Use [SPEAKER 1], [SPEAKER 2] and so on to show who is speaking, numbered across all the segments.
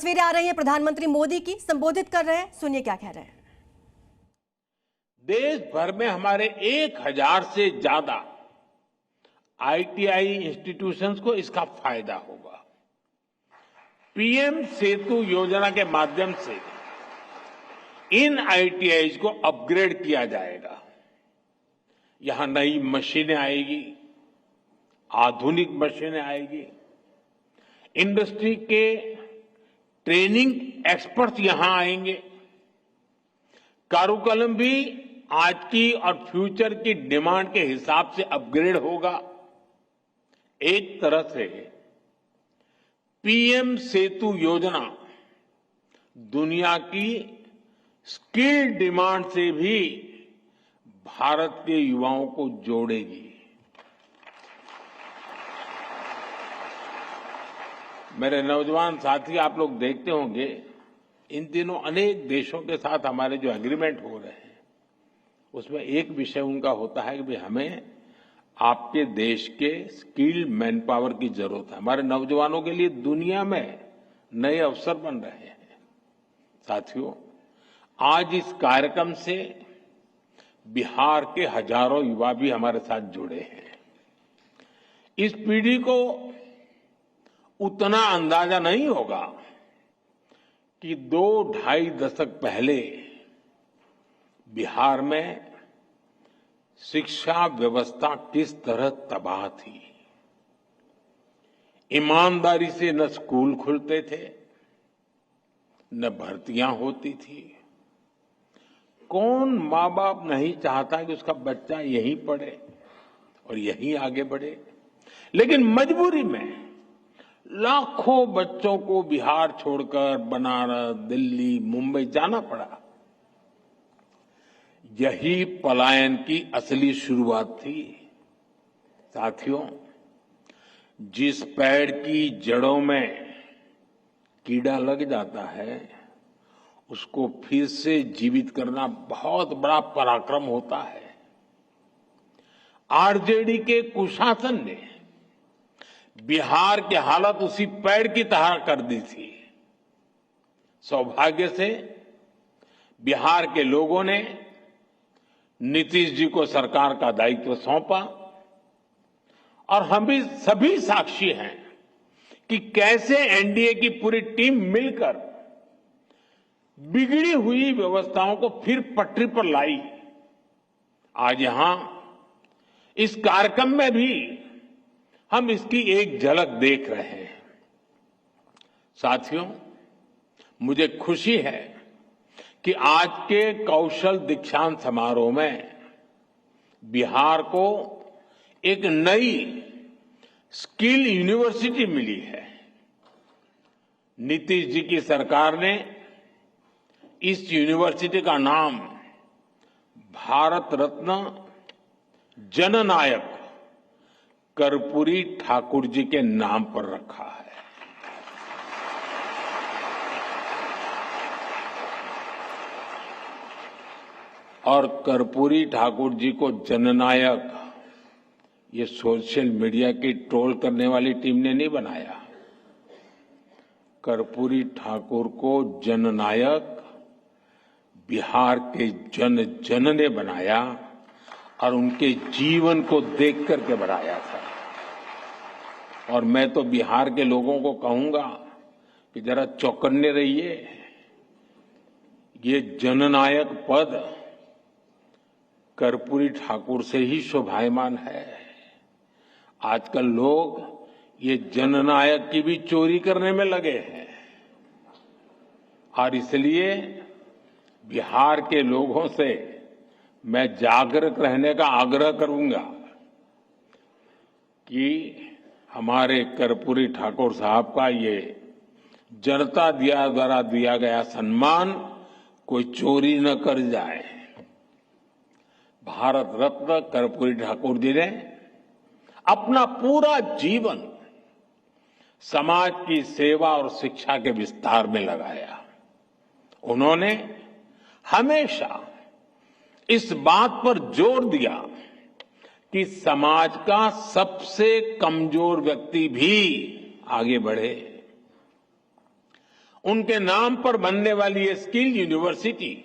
[SPEAKER 1] तस्वीरें आ रही हैं प्रधानमंत्री मोदी की, संबोधित कर रहे हैं, सुनिए क्या कह रहे हैं।
[SPEAKER 2] देश भर में हमारे 1000 से ज्यादा आईटीआई इंस्टीट्यूशंस को इसका फायदा होगा। पीएम सेतु योजना के माध्यम से इन आईटीआईज को अपग्रेड किया जाएगा। यहां नई मशीनें आएगी, आधुनिक मशीनें आएगी, इंडस्ट्री के ट्रेनिंग एक्सपर्ट्स यहां आएंगे। कारुकलम भी आज की और फ्यूचर की डिमांड के हिसाब से अपग्रेड होगा। एक तरह से पीएम सेतु योजना दुनिया की स्किल डिमांड से भी भारत के युवाओं को जोड़ेगी। मेरे नौजवान साथी, आप लोग देखते होंगे इन दिनों अनेक देशों के साथ हमारे जो एग्रीमेंट हो रहे हैं उसमें एक विषय उनका होता है कि भाई हमें आपके देश के स्किल मैन पावर की जरूरत है। हमारे नौजवानों के लिए दुनिया में नए अवसर बन रहे हैं। साथियों, आज इस कार्यक्रम से बिहार के हजारों युवा भी हमारे साथ जुड़े हैं। इस पीढ़ी को उतना अंदाजा नहीं होगा कि 2-2.5 दशक पहले बिहार में शिक्षा व्यवस्था किस तरह तबाह थी। ईमानदारी से न स्कूल खुलते थे, न भर्तियां होती थी। कौन माँ बाप नहीं चाहता कि उसका बच्चा यहीं पढ़े और यहीं आगे बढ़े, लेकिन मजबूरी में लाखों बच्चों को बिहार छोड़कर बनारस, दिल्ली, मुंबई जाना पड़ा। यही पलायन की असली शुरुआत थी। साथियों, जिस पेड़ की जड़ों में कीड़ा लग जाता है उसको फिर से जीवित करना बहुत बड़ा पराक्रम होता है। आरजेडी के कुशासन ने बिहार की हालत उसी पेड़ की तरह कर दी थी। सौभाग्य से बिहार के लोगों ने नीतीश जी को सरकार का दायित्व सौंपा और हम भी सभी साक्षी हैं कि कैसे एनडीए की पूरी टीम मिलकर बिगड़ी हुई व्यवस्थाओं को फिर पटरी पर लाई। आज यहां इस कार्यक्रम में भी हम इसकी एक झलक देख रहे हैं। साथियों, मुझे खुशी है कि आज के कौशल दीक्षांत समारोह में बिहार को एक नई स्किल यूनिवर्सिटी मिली है। नीतीश जी की सरकार ने इस यूनिवर्सिटी का नाम भारत रत्न जननायक कर्पूरी ठाकुर जी के नाम पर रखा है। और कर्पूरी ठाकुर जी को जननायक ये सोशल मीडिया की ट्रोल करने वाली टीम ने नहीं बनाया। कर्पूरी ठाकुर को जननायक बिहार के जन जन ने बनाया और उनके जीवन को देख करके बनाया था। और मैं तो बिहार के लोगों को कहूंगा कि जरा चौकन्ने रहिए। ये जननायक पद कर्पूरी ठाकुर से ही शोभायमान है। आजकल लोग ये जननायक की भी चोरी करने में लगे हैं और इसलिए बिहार के लोगों से मैं जागरूक रहने का आग्रह करूंगा कि हमारे कर्पूरी ठाकुर साहब का ये जनता द्वारा दिया गया सम्मान कोई चोरी न कर जाए। भारत रत्न कर्पूरी ठाकुर जी ने अपना पूरा जीवन समाज की सेवा और शिक्षा के विस्तार में लगाया। उन्होंने हमेशा इस बात पर जोर दिया कि समाज का सबसे कमजोर व्यक्ति भी आगे बढ़े। उनके नाम पर बनने वाली ये स्किल यूनिवर्सिटी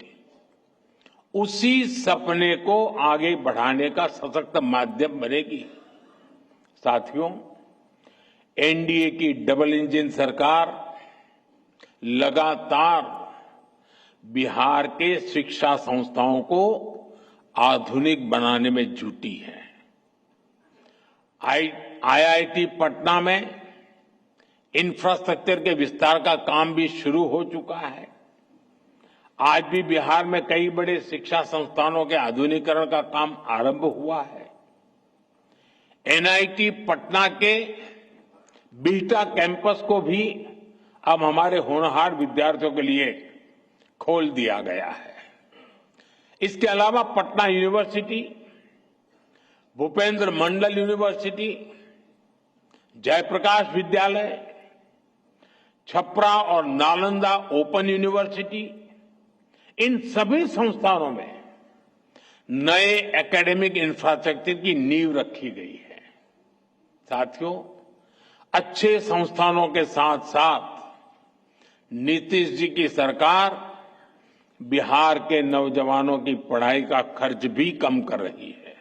[SPEAKER 2] उसी सपने को आगे बढ़ाने का सशक्त माध्यम बनेगी। साथियों, एनडीए की डबल इंजन सरकार लगातार बिहार के शिक्षा संस्थाओं को आधुनिक बनाने में जुटी है। आईआईटी पटना में इंफ्रास्ट्रक्चर के विस्तार का काम भी शुरू हो चुका है। आज भी बिहार में कई बड़े शिक्षा संस्थानों के आधुनिकीकरण का काम आरंभ हुआ है। एनआईटी पटना के बिहटा कैंपस को भी अब हमारे होनहार विद्यार्थियों के लिए खोल दिया गया है। इसके अलावा पटना यूनिवर्सिटी, भूपेंद्र मंडल यूनिवर्सिटी, जयप्रकाश विद्यालय, छपरा और नालंदा ओपन यूनिवर्सिटी, इन सभी संस्थानों में नए एकेडमिक इंफ्रास्ट्रक्चर की नींव रखी गई है। साथियों, अच्छे संस्थानों के साथ साथ नीतीश जी की सरकार बिहार के नौजवानों की पढ़ाई का खर्च भी कम कर रही है।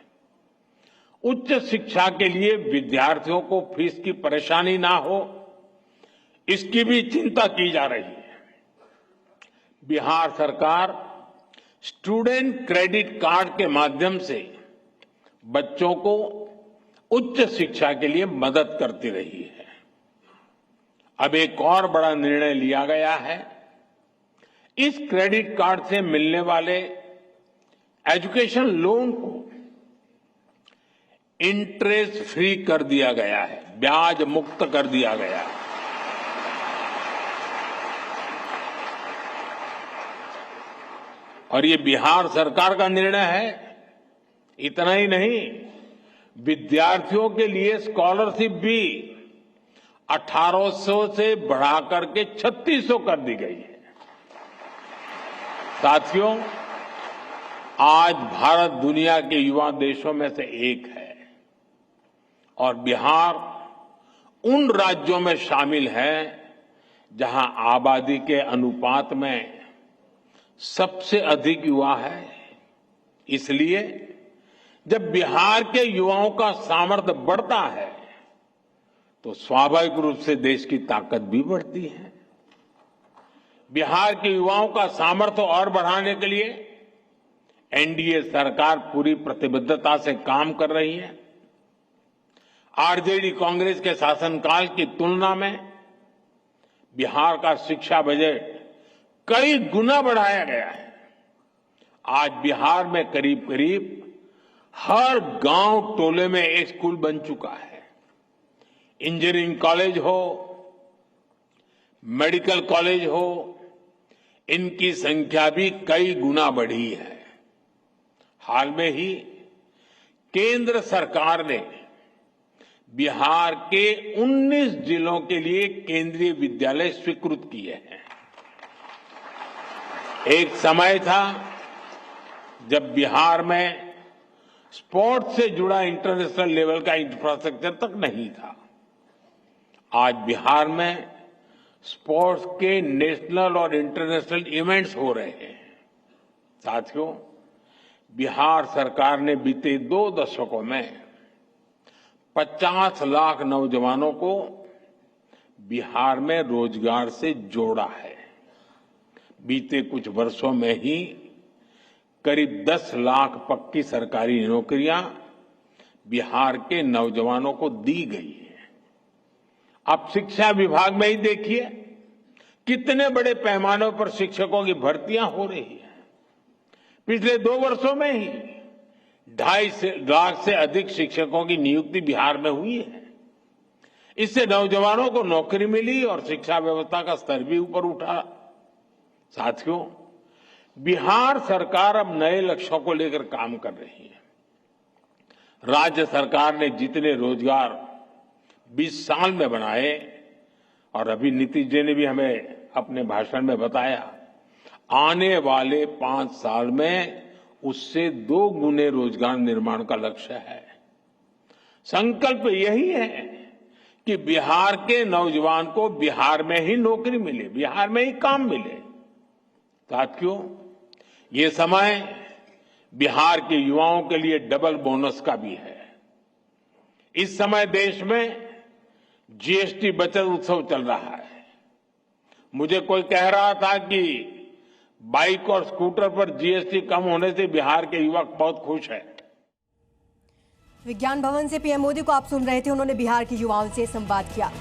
[SPEAKER 2] उच्च शिक्षा के लिए विद्यार्थियों को फीस की परेशानी ना हो, इसकी भी चिंता की जा रही है। बिहार सरकार स्टूडेंट क्रेडिट कार्ड के माध्यम से बच्चों को उच्च शिक्षा के लिए मदद करती रही है। अब एक और बड़ा निर्णय लिया गया है। इस क्रेडिट कार्ड से मिलने वाले एजुकेशन लोन को इंटरेस्ट फ्री कर दिया गया है, ब्याज मुक्त कर दिया गया है। और ये बिहार सरकार का निर्णय है। इतना ही नहीं, विद्यार्थियों के लिए स्कॉलरशिप भी 1800 से बढ़ाकर के 3600 कर दी गई है। साथियों, आज भारत दुनिया के युवा देशों में से एक है और बिहार उन राज्यों में शामिल है जहां आबादी के अनुपात में सबसे अधिक युवा है। इसलिए जब बिहार के युवाओं का सामर्थ्य बढ़ता है तो स्वाभाविक रूप से देश की ताकत भी बढ़ती है। बिहार के युवाओं का सामर्थ्य और बढ़ाने के लिए एनडीए सरकार पूरी प्रतिबद्धता से काम कर रही है। आरजेडी कांग्रेस के शासनकाल की तुलना में बिहार का शिक्षा बजट कई गुना बढ़ाया गया है। आज बिहार में करीब करीब हर गांव टोले में एक स्कूल बन चुका है। इंजीनियरिंग कॉलेज हो, मेडिकल कॉलेज हो, इनकी संख्या भी कई गुना बढ़ी है। हाल में ही केंद्र सरकार ने बिहार के 19 जिलों के लिए केंद्रीय विद्यालय स्वीकृत किए हैं। एक समय था जब बिहार में स्पोर्ट्स से जुड़ा इंटरनेशनल लेवल का इंफ्रास्ट्रक्चर तक नहीं था। आज बिहार में स्पोर्ट्स के नेशनल और इंटरनेशनल इवेंट्स हो रहे हैं। साथियों, बिहार सरकार ने बीते 2 दशकों में 50 लाख नौजवानों को बिहार में रोजगार से जोड़ा है। बीते कुछ वर्षों में ही करीब 10 लाख पक्की सरकारी नौकरियां बिहार के नौजवानों को दी गई है। आप शिक्षा विभाग में ही देखिए कितने बड़े पैमाने पर शिक्षकों की भर्तियां हो रही है। पिछले 2 वर्षों में ही 2.5 लाख से अधिक शिक्षकों की नियुक्ति बिहार में हुई है। इससे नौजवानों को नौकरी मिली और शिक्षा व्यवस्था का स्तर भी ऊपर उठा। साथियों, बिहार सरकार अब नए लक्ष्यों को लेकर काम कर रही है। राज्य सरकार ने जितने रोजगार 20 साल में बनाए, और अभी नीतीश जी ने भी हमें अपने भाषण में बताया, आने वाले 5 साल में उससे 2 गुने रोजगार निर्माण का लक्ष्य है। संकल्प यही है कि बिहार के नौजवान को बिहार में ही नौकरी मिले, बिहार में ही काम मिले। साथियों, ये समय बिहार के युवाओं के लिए डबल बोनस का भी है। इस समय देश में जीएसटी बचत उत्सव चल रहा है। मुझे कोई कह रहा था कि बाइक और स्कूटर पर जीएसटी कम होने से बिहार के युवक बहुत खुश हैं।
[SPEAKER 1] विज्ञान भवन से पीएम मोदी को आप सुन रहे थे, उन्होंने बिहार के युवाओं से संवाद किया।